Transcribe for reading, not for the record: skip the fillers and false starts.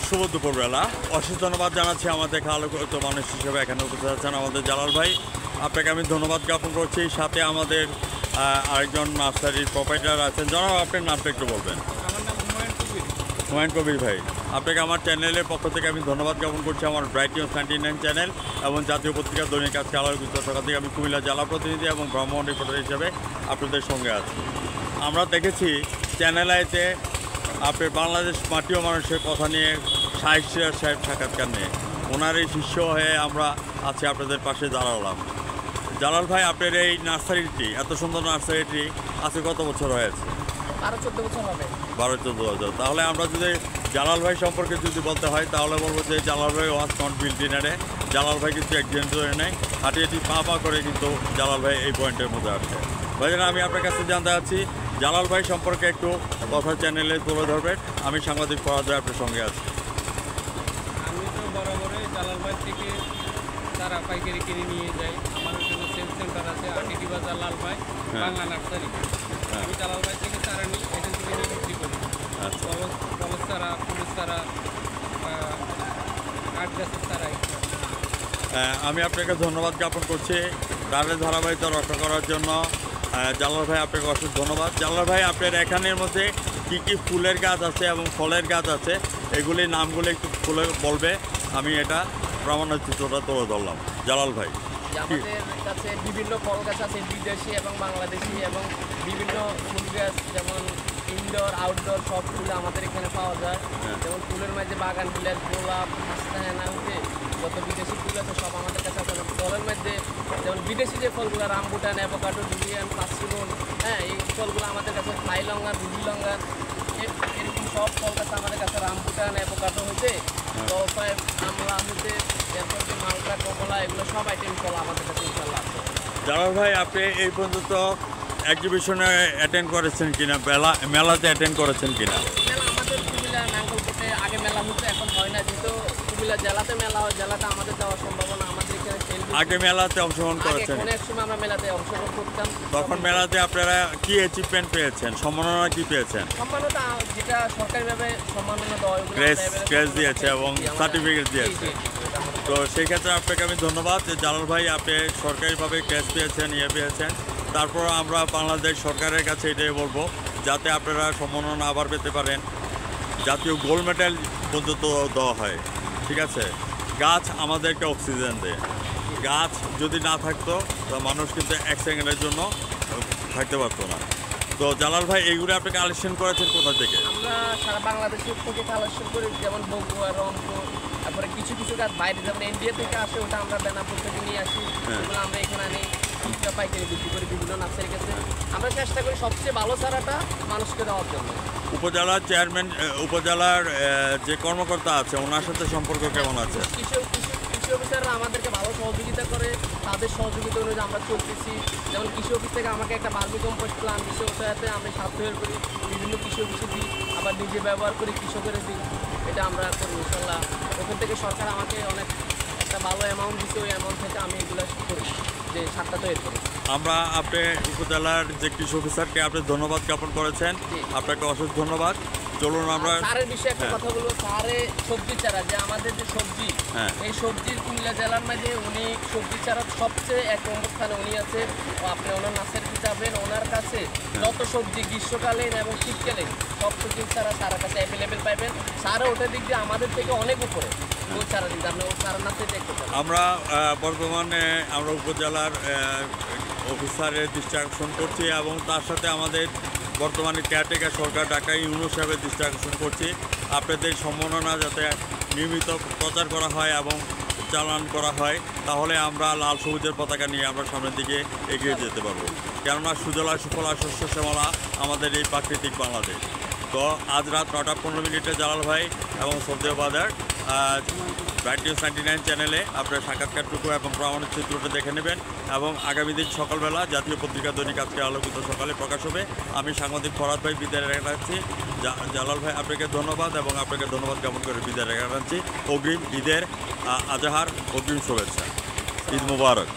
শুভ দুপুরবেলা। অশেষ ধন্যবাদ জানাচ্ছি আমাদের আলোকিত মানুষ হিসেবে এখানে উপস্থিত আছেন আমাদের জালাল ভাই। আপনাকে আমি ধন্যবাদ জ্ঞাপন করছি। সাথে আমাদের আরেকজন নার্সারির প্রোপাইটার আছেন। জনাব, আপনার নামটা একটু বলবেন। আমার নাম হুমায়ুন কবির ভাই, আপনাকে আমার চ্যানেলের পক্ষ থেকে আমি ধন্যবাদ জ্ঞাপন করছি। আমার ব্রাইট নিউজ 99 চ্যানেল এবং জাতীয় পত্রিকা দৈনিক আজকে আলোকিত সকাল থেকে আমি কুমিল্লা জেলা প্রতিনিধি এবং ভ্রমণ রিপোর্টার হিসেবে আপনাদের সঙ্গে আছি। আমরা দেখেছি চ্যানেল আইতে আপনার বাংলাদেশ মাটিও মানুষের কথা নিয়ে শাহেদ সিরাজ সাহেব সাক্ষাৎকার নিয়ে ওনার এই শিষ্য হয়ে আমরা আছি আপনাদের পাশে দাঁড়ালাম। জালাল ভাই, আপনার এই নার্সারিটি, এত সুন্দর নার্সারিটি আজকে কত বছর হয়েছে? 12-14 বছর হবে। 12-14 বছর। তাহলে আমরা যদি জালাল ভাই সম্পর্কে যদি বলতে হয় তাহলে বলবো যে জালাল ভাই was not built in a. Jalal ভাই কিন্তু অ্যাক্সিডেন্ট করে নেয়, হাঁটি পা করে কিন্তু জালাল ভাই এই পয়েন্টের মধ্যে আসছে। ভাইজান, আমি আপনার কাছে জানতে চাচ্ছি জালাল ভাই সম্পর্কে একটু কথা চ্যানেলে তুলে ধরবেন। আমি সাংবাদিক ফরাদ ভাই আপনার সঙ্গে আছি। আমি তো বরাবরই জালাল ভাই থেকে চারা পাইকারি কিনে নিয়ে যাই। আমার জন্য সেল সেন্টার আছে আটিটি বাজার লাল ভাই বাংলা নার্সারি। আমি জালাল ভাই থেকে চারা নিই, এখান থেকে নিয়ে বিক্রি করি। আচ্ছা, কলেজ চারা, ফুলের চারা, কাঠ গাছের চারা। আমি আপনাকে ধন্যবাদ জ্ঞাপন করছি গানের ধারাবাহিকতা রক্ষা করার জন্য। জালাল ভাই, আপনাকে অশেষ ধন্যবাদ। জালাল ভাই, আপনার এখানের মধ্যে কী কী ফুলের গাছ আছে এবং ফলের গাছ আছে এগুলির নামগুলো একটু ফুলে বলবে। আমি এটা ভ্রমণের চিত্রটা তুলে ধরলাম। জালাল ভাই, আমাদের কাছে বিভিন্ন ফল গাছ আছে, বিদেশি এবং বাংলাদেশি, এবং বিভিন্ন ফুল গাছ যেমন ইনডোর আউটডোর সব ফুল আমাদের এখানে পাওয়া যায়। যেমন ফুলের মাঝে বাগান বিলাস, গোলাপ, হাসনাহেনা হতে যত বিদেশি ফুল আছে সব আমাদের কাছে আছে। ফলের মধ্যে যেমন বিদেশি যে ফলগুলো রামবুটান, অ্যাভোকাডো, ডুরিয়ান, পার্সিমন, এই ফলগুলো আমাদের কাছে, ফ্লাই লঙ্গার, রুবি লঙ্গার, এরকম সব ফল গাছ আমাদের কাছে। রামবুটান, অ্যাভোকাডো হতে জলপাই, আমলা হতে, এরপর যে মালটা, কমলা, এগুলো সব আইটেম ফল আমাদের কাছে ইনশাল্লাহ আছে। জালাল ভাই, আপনি এই পর্যন্ত এক্সিবিশনে অ্যাটেন্ড করেছেন কিনা, মেলাতে অ্যাটেন্ড করেছেন কিনা? মেলা আমাদের কুমিল্লা নাঙ্গলকোটে আগে মেলা হতো, এখন হয় না। যেহেতু কুমিল্লা জেলাতে মেলা হয়, জেলাতে আমাদের যাওয়ার সম্ভাবনা, আমাদের এখানে আগে মেলাতে অংশগ্রহণ করেছেন? অনেক সময় আমরা মেলাতে অংশগ্রহণ করতাম। তখন মেলাতে আপনারা কি অ্যাচিভমেন্ট পেয়েছেন, সম্মাননা কি পেয়েছেন? সম্মাননা যেটা সরকারিভাবে সম্মাননা দেওয়া হয়, ক্রেস দিয়েছে এবং সার্টিফিকেট দিয়েছে। তো সেই ক্ষেত্রে আপনাকে আমি ধন্যবাদ যে জালাল ভাই, আপনি সরকারিভাবে ক্রেস পেয়েছেন, পেয়েছেন। তারপর আমরা বাংলাদেশ সরকারের কাছে এটাই বলবো যাতে আপনারা সম্মাননা আবার পেতে পারেন, জাতীয় গোল্ড মেডেল পর্যন্ত দেওয়া হয়। ঠিক আছে? গাছ আমাদেরকে অক্সিজেন দেয়। গাছ যদি না থাকতো তো মানুষ কিন্তু এক সেকেন্ডের জন্য থাকতে পারতো না। তো জালাল ভাই, এইগুলো আপনি কালেকশন করেছেন কোথা থেকে? আমরা সারা বাংলাদেশের থেকে কালেকশন করি, যেমন বগুড়া, রংপুর, তারপরে কিছু কিছু গাছ বাইরে যেমন ইন্ডিয়া থেকে আসে, ওটা আমরা বেনাপুর থেকে নিয়ে আসি। ওগুলো আমরা এখানে আনি, পাইকারি বিক্রি করি বিভিন্ন নার্সারির কাছে। আমরা চেষ্টা করি সবচেয়ে ভালো চারাটা মানুষকে দেওয়ার জন্য। উপজেলার চেয়ারম্যান, উপজেলার যে কর্মকর্তা আছে ওনার সাথে সম্পর্ক কেমন আছে? কৃষি অফিসাররা আমাদেরকে ভালো সহযোগিতা করে, তাদের সহযোগিতা অনুযায়ী আমরা চলতেছি। যেমন কৃষি অফিস থেকে আমাকে একটা ভার্মি কম্পোস্ট প্ল্যান দিচ্ছে, ওটাতে আমি সাহায্য করি, বিভিন্ন কৃষি অফিসে দিই, আবার নিজে ব্যবহার করি, কৃষকের দিই। এটা আমরা করি ইনশাল্লাহ। ওখান থেকে সরকার আমাকে অনেক একটা ভালো অ্যামাউন্ট দিচ্ছে, ওই অ্যামাউন্ট থেকে আমি এগুলো করি, যে সারটা তৈরি করি। আমরা আপনি উপজেলার যে কৃষি অফিসারকে আপনি ধন্যবাদ জ্ঞাপন করেছেন, আপনাকে অশেষ ধন্যবাদ। চলুন আমরা সারের বিষয়ে একটা কথা বলবো। সারে সবজি চারা, যে আমাদের যে সবজি, এই সবজির কুমিল্লা জেলার মাঝে উনি সবজি চারা সবচেয়ে এক নম্বর স্থানে উনি আছে। আপনি ওনার নার্সারিতে যাবেন, ওনার কাছে যত সবজি গ্রীষ্মকালীন এবং শীতকালীন সব সবজি চারা সারা কাছে অ্যাভেলেবেল পাইবেন। সারা ওটার দিক দিয়ে আমাদের থেকে অনেক উপরে, ওই চারা দিক দিয়ে আপনি ওই সারা নার্সারি দেখতে পাবেন। আমরা বর্তমানে আমরা উপজেলার অফিসারের দৃষ্টি আকর্ষণ করছি এবং তার সাথে আমাদের বর্তমানে কেয়ারটেকার সরকার ঢাকা ইউনুস সাহেবের দৃষ্টি আকর্ষণ করছি। আপনাদের সম্মাননা যাতে নিয়মিত প্রচার করা হয় এবং চালান করা হয়, তাহলে আমরা লাল সবুজের পতাকা নিয়ে আমরা সামনের দিকে এগিয়ে যেতে পারবো। কেননা সুজলা সুফলা শস্য শ্যামলা আমাদের এই প্রাকৃতিক বাংলাদেশ। তো আজ রাত 9:15 জালাল ভাই এবং সৌদি বাজার ব্রাইট নিউজ 99 চ্যানেলে আপনার সাক্ষাৎকারটুকু এবং প্রামাণিক চিত্রটা দেখে নেবেন এবং আগামী দিন সকালবেলা জাতীয় পত্রিকা দৈনিক আজকে আলোকিত সকালে প্রকাশ হবে। আমি সাংবাদিক ফরাদ ভাই বিদায় রাখছি। জালাল ভাই, আপনাকে ধন্যবাদ এবং আপনাকে ধন্যবাদ জ্ঞাপন করে বিদায় রাখছি। অগ্রিম ঈদের আজহার অগ্রিম শুভেচ্ছা। ঈদ মুবারক।